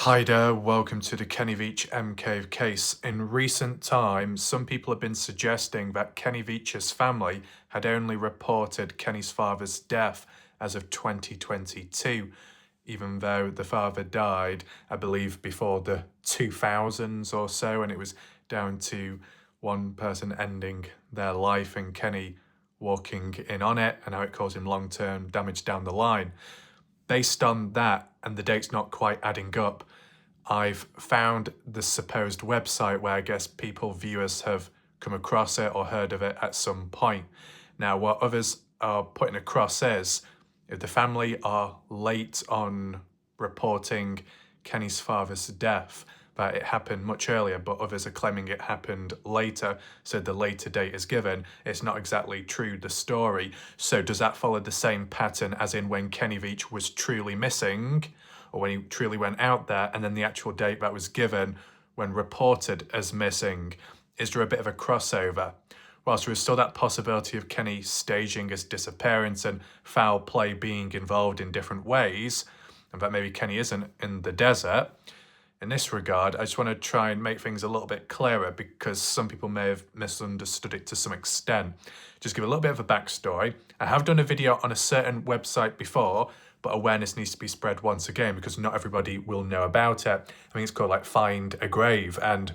Hi there, welcome to the Kenny Veach Cave case. In recent times, some people have been suggesting that Kenny Veach's family had only reported Kenny's father's death as of 2022, even though the father died, I believe, before the 2000s or so, and it was down to one person ending their life and Kenny walking in on it and how it caused him long-term damage down the line. Based on that, and the dates not quite adding up, I've found the supposed website where I guess viewers have come across it or heard of it at some point. Now, what others are putting across is, if the family are late on reporting Kenny's father's death, that it happened much earlier, but others are claiming it happened later, so the later date is given. It's not exactly true, the story. So does that follow the same pattern as in when Kenny Veach was truly missing, or when he truly went out there, and then the actual date that was given when reported as missing? Is there a bit of a crossover? Whilst there is still that possibility of Kenny staging his disappearance and foul play being involved in different ways, and that maybe Kenny isn't in the desert, in this regard, I just want to try and make things a little bit clearer because some people may have misunderstood it to some extent. Just give a little bit of a backstory. I have done a video on a certain website before, but awareness needs to be spread once again because not everybody will know about it. I think it's called like Find a Grave, and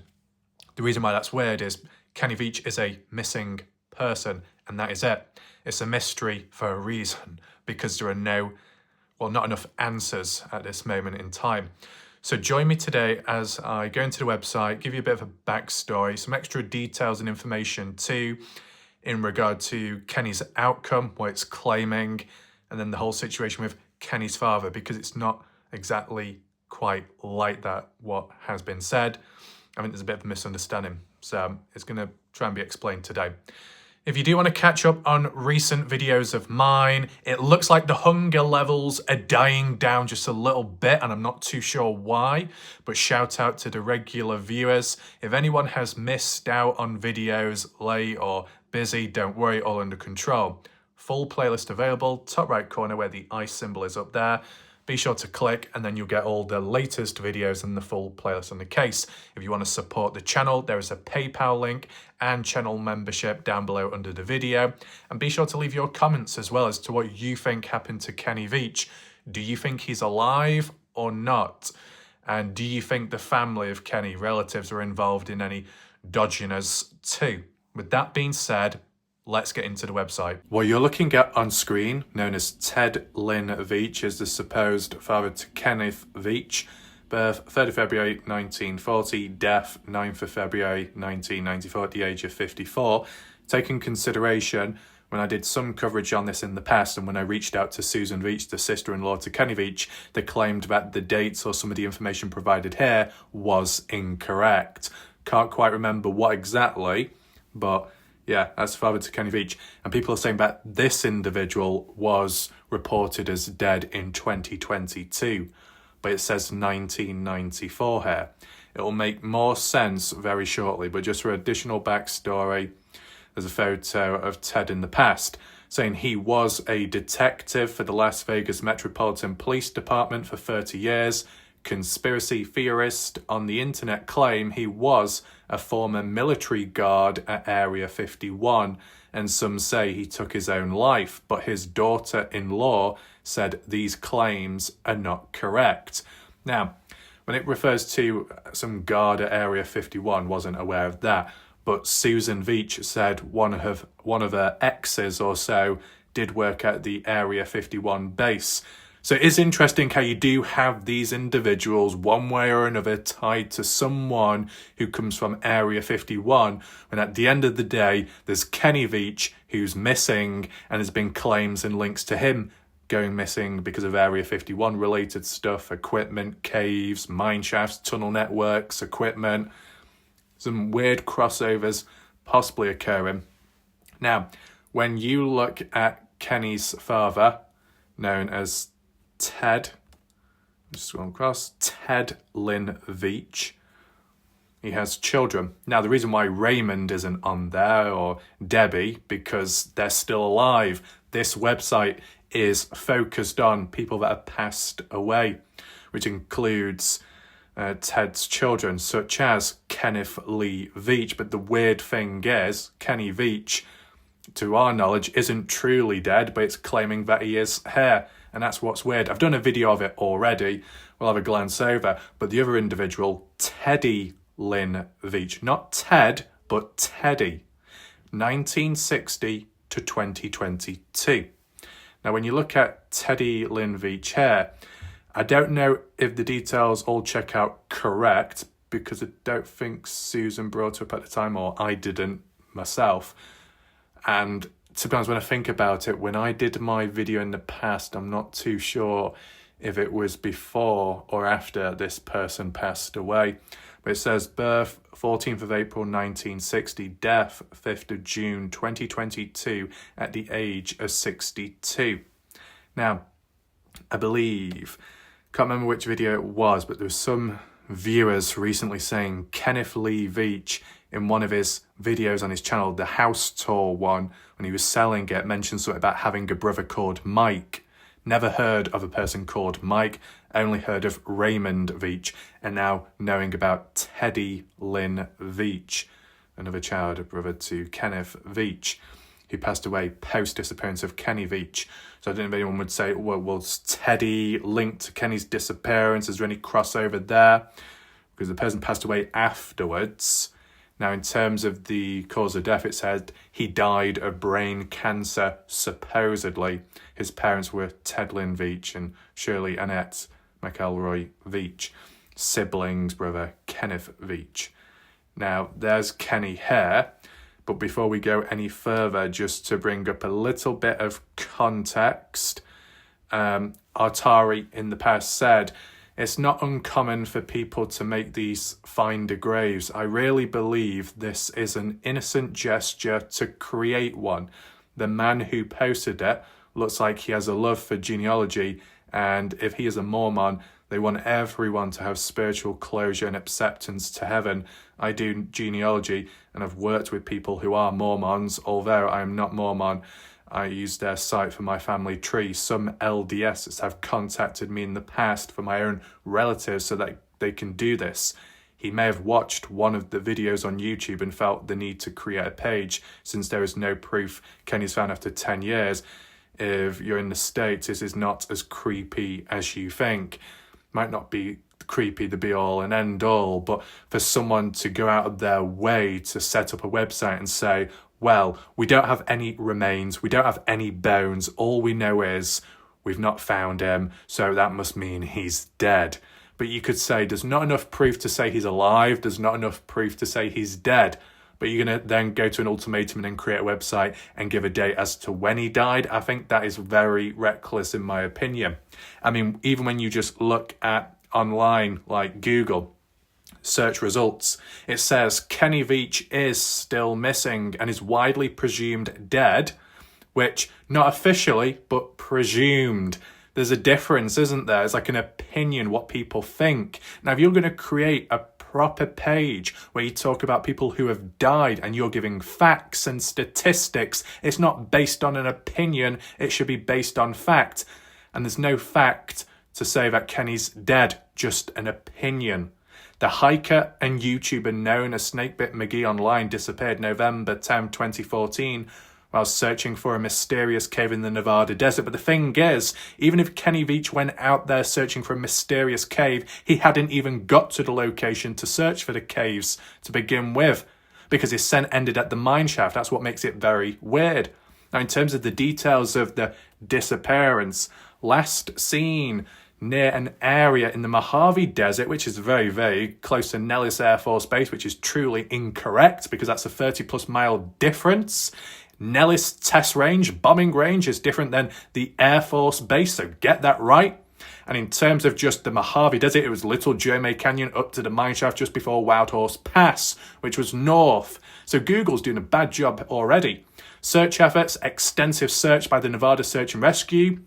the reason why that's weird is Kenny Veach is a missing person, and that is it. It's a mystery for a reason because there are not enough answers at this moment in time. So join me today as I go into the website, give you a bit of a backstory, some extra details and information too in regard to Kenny's outcome, what it's claiming, and then the whole situation with Kenny's father, because it's not exactly quite like that, what has been said. I think there's a bit of a misunderstanding. So it's going to try and be explained today. If you do want to catch up on recent videos of mine, it looks like the hunger levels are dying down just a little bit, and I'm not too sure why, but shout out to the regular viewers. If anyone has missed out on videos, late or busy, don't worry, all under control. Full playlist available, top right corner where the eye symbol is up there. Be sure to click and then you'll get all the latest videos and the full playlist on the case. If you want to support the channel, there is a PayPal link and channel membership down below under the video. And be sure to leave your comments as well as to what you think happened to Kenny Veach. Do you think he's alive or not? And do you think the family of Kenny, relatives, are involved in any dodginess too? With that being said, let's get into the website. What you're looking at on screen, known as Ted Lynn Veach, is the supposed father to Kenneth Veach. Birth 3rd of February 1940, death 9th of February 1994 at the age of 54. Taking consideration, when I did some coverage on this in the past and when I reached out to Susan Veach, the sister-in-law to Kenny Veach, they claimed that the dates or some of the information provided here was incorrect. Can't quite remember what exactly, but yeah, that's father to Kenny Veach. And people are saying that this individual was reported as dead in 2022, but it says 1994 here. It'll make more sense very shortly, but just for additional backstory, there's a photo of Ted in the past saying he was a detective for the Las Vegas Metropolitan Police Department for 30 years, conspiracy theorist on the internet claim he was a former military guard at Area 51, and some say he took his own life, but his daughter-in-law said these claims are not correct. Now, when it refers to some guard at Area 51, wasn't aware of that, but Susan Veach said one of her exes or so did work at the Area 51 base. So it is interesting how you do have these individuals, one way or another, tied to someone who comes from Area 51, when at the end of the day, there's Kenny Veach who's missing, and there's been claims and links to him going missing because of Area 51 related stuff, equipment, caves, mine shafts, tunnel networks, equipment. Some weird crossovers possibly occurring. Now, when you look at Kenny's father, known as Ted, just scroll across, Ted Lynn Veach. He has children. Now, the reason why Raymond isn't on there, or Debbie, because they're still alive. This website is focused on people that have passed away, which includes Ted's children, such as Kenneth Lee Veach. But the weird thing is, Kenny Veach, to our knowledge, isn't truly dead, but it's claiming that he is here. And that's what's weird. I've done a video of it already. We'll have a glance over. But the other individual, Teddy Lynn Veach, not Ted, but Teddy, 1960 to 2022. Now, when you look at Teddy Lynn Veach here, I don't know if the details all check out correct, because I don't think Susan brought it up at the time, or I didn't myself. And to be honest, when I think about it, when I did my video in the past, I'm not too sure if it was before or after this person passed away. But it says birth 14th of April 1960, death 5th of June 2022 at the age of 62. Now, I believe, can't remember which video it was, but there was some viewers recently saying Kenneth Lee Veach, in one of his videos on his channel, the house tour one, when he was selling it, mentioned something about having a brother called Mike. Never heard of a person called Mike, only heard of Raymond Veach, and now knowing about Teddy Lynn Veach, another child brother to Kenneth Veach, who passed away post-disappearance of Kenny Veach. So I don't know if anyone would say, well, was Teddy linked to Kenny's disappearance? Is there any crossover there? Because the person passed away afterwards. Now, in terms of the cause of death, it said he died of brain cancer, supposedly. His parents were Ted Lynn Veach and Shirley Annette McElroy Veach, siblings, brother Kenneth Veach. Now, there's Kenny here, but before we go any further, just to bring up a little bit of context, Artari in the past said, it's not uncommon for people to make these finder graves. I really believe this is an innocent gesture to create one. The man who posted it looks like he has a love for genealogy, and if he is a Mormon, they want everyone to have spiritual closure and acceptance to heaven. I do genealogy, and I've worked with people who are Mormons, although I am not Mormon. I use their site for my family tree. Some LDSs have contacted me in the past for my own relatives so that they can do this. He may have watched one of the videos on YouTube and felt the need to create a page, since there is no proof Kenny's found after 10 years. If you're in the States, this is not as creepy as you think. Might not be creepy, the be all and end all, but for someone to go out of their way to set up a website and say, well, we don't have any remains, we don't have any bones, all we know is we've not found him, so that must mean he's dead. But you could say there's not enough proof to say he's alive, there's not enough proof to say he's dead. But you're going to then go to an ultimatum and then create a website and give a date as to when he died. I think that is very reckless in my opinion. I mean, even when you just look at online, like Google, search results, it says Kenny Veach is still missing and is widely presumed dead, which not officially, but presumed. There's a difference, isn't there? It's like an opinion, what people think. Now, if you're going to create a proper page where you talk about people who have died and you're giving facts and statistics, it's not based on an opinion, it should be based on fact. And there's no fact to say that Kenny's dead, just an opinion. The hiker and YouTuber known as Snakebit McGee online disappeared November 10, 2014 while searching for a mysterious cave in the Nevada desert. But the thing is, even if Kenny Veach went out there searching for a mysterious cave, he hadn't even got to the location to search for the caves to begin with, because his scent ended at the mine shaft. That's what makes it very weird. Now, in terms of the details of the disappearance, last seen near an area in the Mojave Desert, which is very, very close to Nellis Air Force Base, which is truly incorrect because that's a 30-plus mile difference. Nellis Test Range, bombing range, is different than the Air Force Base, so get that right. And in terms of just the Mojave Desert, it was Little Jeremy Canyon up to the mine shaft just before Wild Horse Pass, which was north. So Google's doing a bad job already. Search efforts, extensive search by the Nevada Search and Rescue.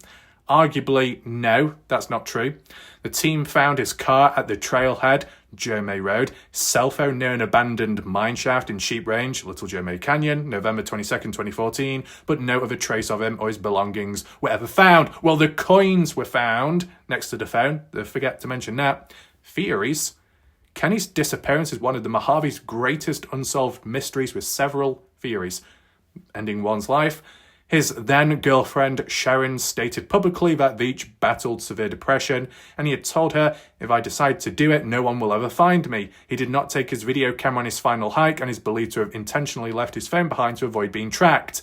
Arguably, no, that's not true. The team found his car at the trailhead, Jeremy Road, cell phone near an abandoned mine shaft in Sheep Range, Little Jeremy Canyon, November 22nd, 2014, but no other trace of him or his belongings were ever found. Well, the coins were found next to the phone. They forget to mention that. theories. Kenny's disappearance is one of the Mojave's greatest unsolved mysteries, with several theories ending one's life. His then-girlfriend Sharon stated publicly that Veach battled severe depression, and he had told her, "If I decide to do it, no one will ever find me." He did not take his video camera on his final hike, and is believed to have intentionally left his phone behind to avoid being tracked.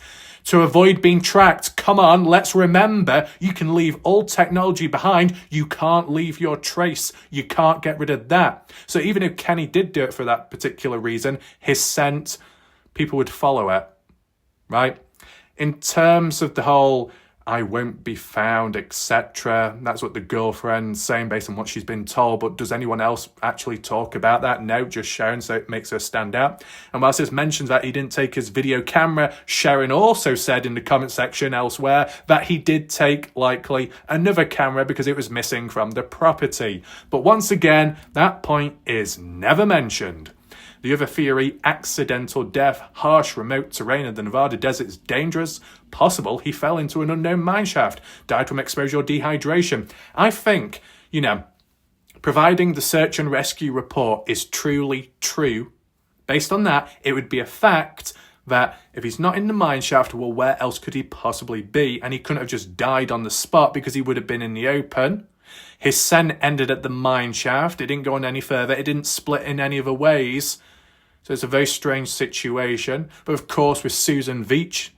To avoid being tracked, come on, let's remember, you can leave all technology behind, you can't leave your trace, you can't get rid of that. So even if Kenny did do it for that particular reason, his scent, people would follow it, right? In terms of the whole "I won't be found," etc., that's what the girlfriend's saying based on what she's been told, but does anyone else actually talk about that? No, just Sharon, so it makes her stand out. And whilst this mentions that he didn't take his video camera, Sharon also said in the comment section elsewhere that he did take, likely, another camera because it was missing from the property. But once again, that point is never mentioned. The other theory, accidental death, harsh remote terrain of the Nevada desert is dangerous. Possible he fell into an unknown mine shaft, died from exposure or dehydration. I think, providing the search and rescue report is truly true, based on that, it would be a fact that if he's not in the mine shaft, well, where else could he possibly be? And he couldn't have just died on the spot because he would have been in the open. His scent ended at the mine shaft. It didn't go on any further. It didn't split in any other ways. So it's a very strange situation. But of course, with Susan Veach,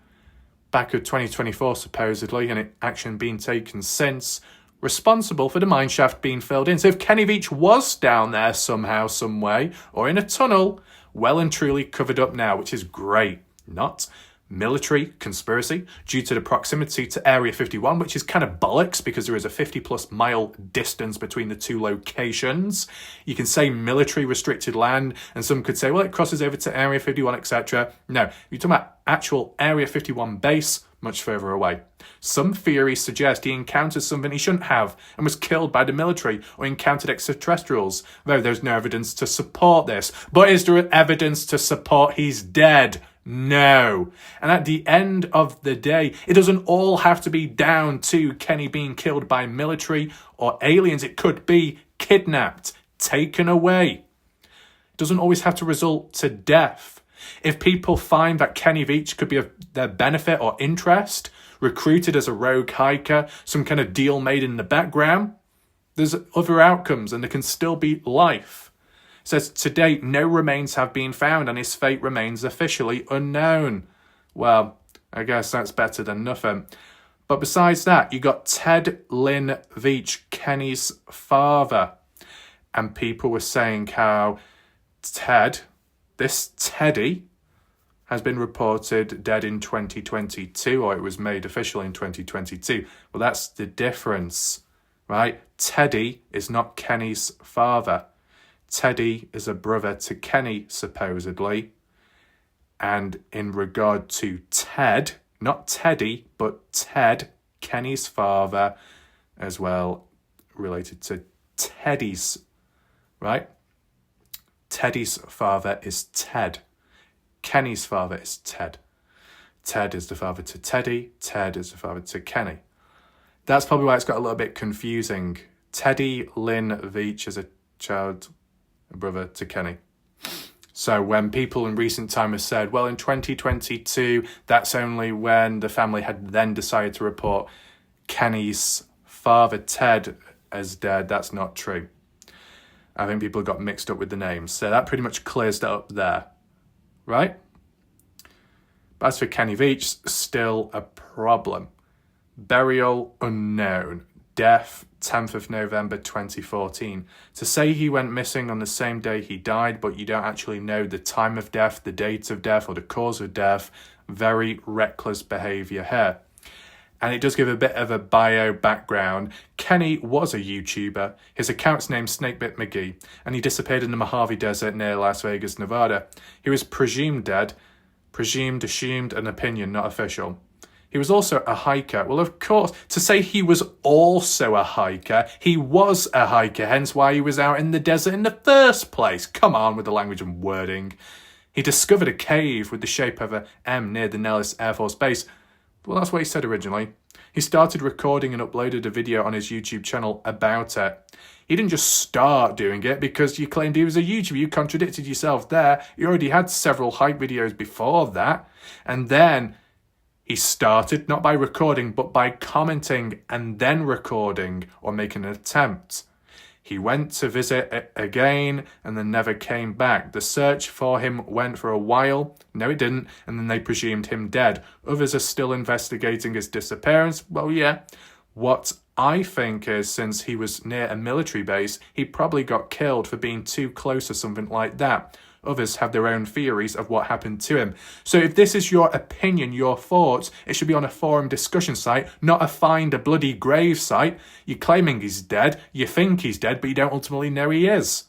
back of 2024 supposedly, and action being taken since, responsible for the mine shaft being filled in. So if Kenny Veach was down there somehow, some way, or in a tunnel, well and truly covered up now, which is great. Not military conspiracy due to the proximity to Area 51, which is kind of bollocks because there is a 50-plus mile distance between the two locations. You can say military restricted land, and some could say, well, it crosses over to Area 51, etc. No, you're talking about actual Area 51 base, much further away. Some theories suggest he encountered something he shouldn't have and was killed by the military, or encountered extraterrestrials, though there's no evidence to support this. But is there evidence to support he's dead? No. And at the end of the day, it doesn't all have to be down to Kenny being killed by military or aliens. It could be kidnapped, taken away. It doesn't always have to result to death. If people find that Kenny Veach could be of their benefit or interest, recruited as a rogue hiker, some kind of deal made in the background, there's other outcomes and there can still be life. Says, to date, no remains have been found and his fate remains officially unknown. Well, I guess that's better than nothing. But besides that, you got Ted Lynn Veach, Kenny's father. And people were saying how this Teddy, has been reported dead in 2022, or it was made official in 2022. Well, that's the difference, right? Teddy is not Kenny's father. Teddy is a brother to Kenny, supposedly. And in regard to Ted, not Teddy, but Ted, Kenny's father, as well, related to Teddy's, right? Teddy's father is Ted. Kenny's father is Ted. Ted is the father to Teddy. Ted is the father to Kenny. That's probably why it's got a little bit confusing. Teddy Lynn Veach is a brother to Kenny. So when people in recent time have said, well, in 2022, that's only when the family had then decided to report Kenny's father, Ted, as dead, that's not true. I think people got mixed up with the names. So that pretty much clears that up there. Right? But as for Kenny Veach, still a problem. Burial unknown. Death 10th of November 2014. To say he went missing on the same day he died, but you don't actually know the time of death, the date of death, or the cause of death, very reckless behaviour here. And it does give a bit of a bio background. Kenny was a YouTuber. His account's named Snakebit McGee, and he disappeared in the Mojave Desert near Las Vegas, Nevada. He was presumed dead. Presumed, assumed, an opinion, not official. He was also a hiker. Well, of course, to say he was also a hiker, he was a hiker, hence why he was out in the desert in the first place. Come on with the language and wording. He discovered a cave with the shape of an M near the Nellis Air Force Base. Well, that's what he said originally. He started recording and uploaded a video on his YouTube channel about it. He didn't just start doing it because you claimed he was a YouTuber. You contradicted yourself there. He already had several hype videos before that. And then he started, not by recording, but by commenting and then recording or making an attempt. He went to visit it again and then never came back. The search for him went for a while. No, it didn't. And then they presumed him dead. Others are still investigating his disappearance. Well, yeah. What I think is, since he was near a military base, he probably got killed for being too close or something like that. Others have their own theories of what happened to him. So if this is your opinion, your thoughts, it should be on a forum discussion site, not a find a bloody grave site. You're claiming he's dead, you think he's dead, but you don't ultimately know he is.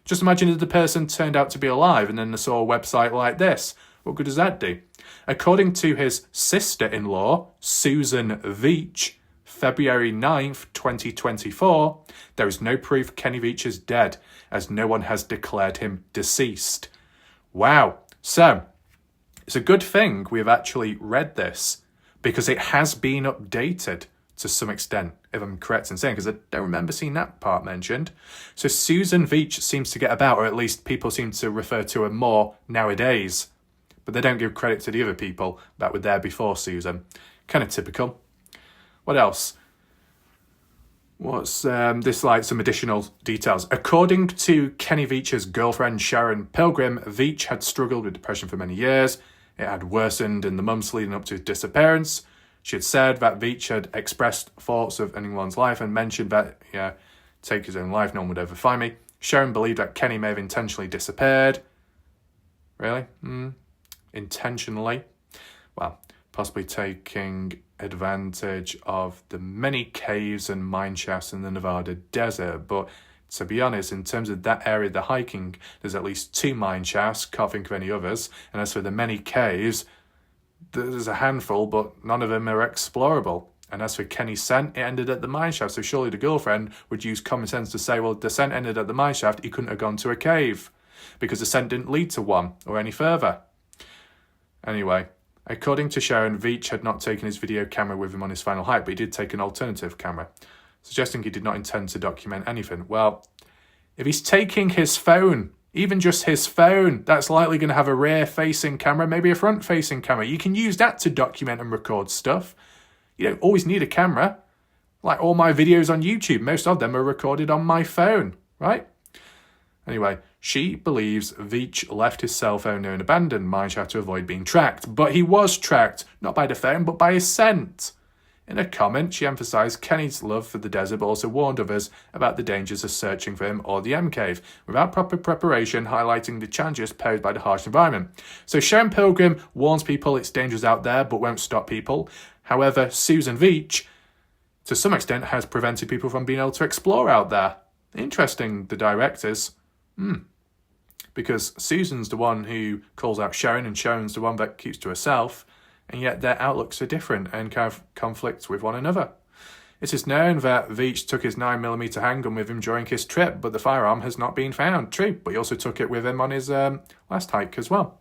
Just imagine if the person turned out to be alive and then they saw a website like this. What good does that do? According to his sister-in-law, Susan Veach, February 9th, 2024, there is no proof Kenny Veach is dead, as no one has declared him deceased. Wow. So, it's a good thing we've actually read this, because it has been updated to some extent, if I'm correct in saying, because I don't remember seeing that part mentioned. So Susan Veach seems to get about, or at least people seem to refer to her more nowadays, but they don't give credit to the other people that were there before Susan. Kind of typical. What else? What's this like? Some additional details. According to Kenny Veach's girlfriend Sharon Pilgrim, Veach had struggled with depression for many years. It had worsened in the months leading up to his disappearance. She had said that Veach had expressed thoughts of ending one's life and mentioned that, take his own life, no one would ever find me. Sharon believed that Kenny may have intentionally disappeared. Really? Intentionally? Well, possibly taking advantage of the many caves and mine shafts in the Nevada desert, but to be honest, in terms of that area, the hiking, there's at least 2 mine shafts, can't think of any others, and as for the many caves, there's a handful, but none of them are explorable. And as for Kenny's scent, it ended at the mine shaft, so surely the girlfriend would use common sense to say, well, the scent ended at the mine shaft, he couldn't have gone to a cave, because the scent didn't lead to one, or any further. Anyway, according to Sharon, Veach had not taken his video camera with him on his final hike, but he did take an alternative camera, suggesting he did not intend to document anything. Well, if he's taking his phone, even just his phone, that's likely going to have a rear-facing camera, maybe a front-facing camera. You can use that to document and record stuff. You don't always need a camera. Like all my videos on YouTube, most of them are recorded on my phone, right? Anyway, she believes Veach left his cell phone near an abandoned mine shaft to avoid being tracked. But he was tracked, not by the phone, but by his scent. In a comment, she emphasised Kenny's love for the desert, but also warned others about the dangers of searching for him or the M Cave, without proper preparation, highlighting the challenges posed by the harsh environment. So Sharon Pilgrim warns people it's dangerous out there, but won't stop people. However, Susan Veach, to some extent, has prevented people from being able to explore out there. Interesting, the directors. Because Susan's the one who calls out Sharon, and Sharon's the one that keeps to herself, and yet their outlooks are different and kind of conflict with one another. It is known that Veach took his 9mm handgun with him during his trip, but the firearm has not been found. True, but he also took it with him on his last hike as well.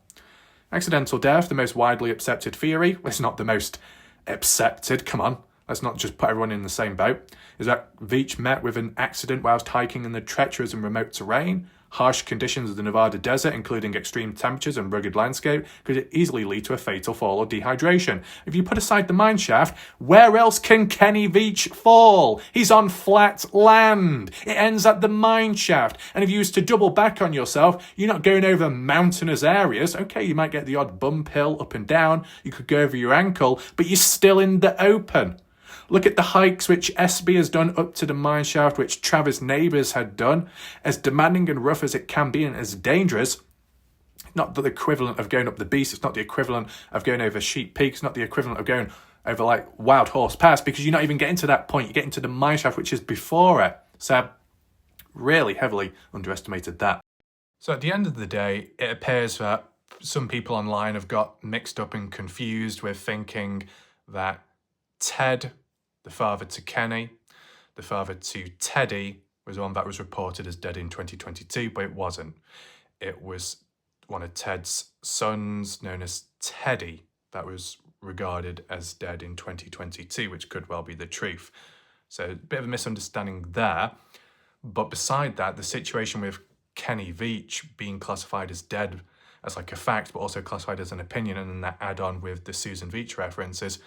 Accidental death, the most widely accepted theory, well, it's not the most accepted, come on, let's not just put everyone in the same boat, is that Veach met with an accident whilst hiking in the treacherous and remote terrain. Harsh conditions of the Nevada desert, including extreme temperatures and rugged landscape, could easily lead to a fatal fall or dehydration. If you put aside the mine shaft, where else can Kenny Veach fall? He's on flat land. It ends at the mine shaft. And if you was to double back on yourself, you're not going over mountainous areas. Okay, you might get the odd bump hill up and down. You could go over your ankle, but you're still in the open. Look at the hikes which SB has done up to the mine shaft, which Travis Neighbours had done. As demanding and rough as it can be and as dangerous, not the equivalent of going up the beast, it's not the equivalent of going over Sheep Peak, it's not the equivalent of going over like Wild Horse Pass, because you're not even getting to that point, you're getting to the mine shaft which is before it. So really heavily underestimated that. So at the end of the day, it appears that some people online have got mixed up and confused with thinking that Ted, the father to Kenny, the father to Teddy, was the one that was reported as dead in 2022, but it wasn't. It was one of Ted's sons, known as Teddy, that was regarded as dead in 2022, which could well be the truth. So a bit of a misunderstanding there. But beside that, the situation with Kenny Veach being classified as dead as like a fact, but also classified as an opinion, and then that add-on with the Susan Veach references,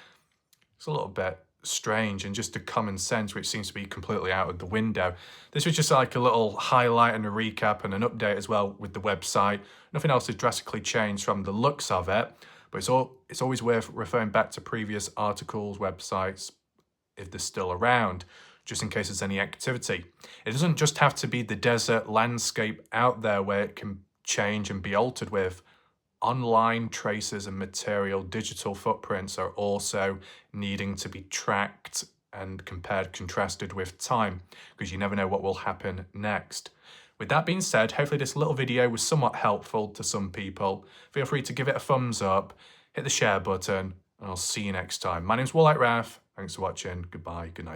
it's a little bit strange, and just the common sense, which seems to be completely out of the window. This was just like a little highlight and a recap and an update as well with the website. Nothing else has drastically changed from the looks of it, but it's always worth referring back to previous articles, websites, if they're still around, just in case there's any activity. It doesn't just have to be the desert landscape out there where it can change and be altered with. Online traces and material digital footprints are also needing to be tracked and contrasted with time, because you never know what will happen next. With that being said, hopefully this little video was somewhat helpful to some people. Feel free to give it a thumbs up, hit the share button, and I'll see you next time. My name's Warlight Raf. Thanks for watching. Goodbye. Good night.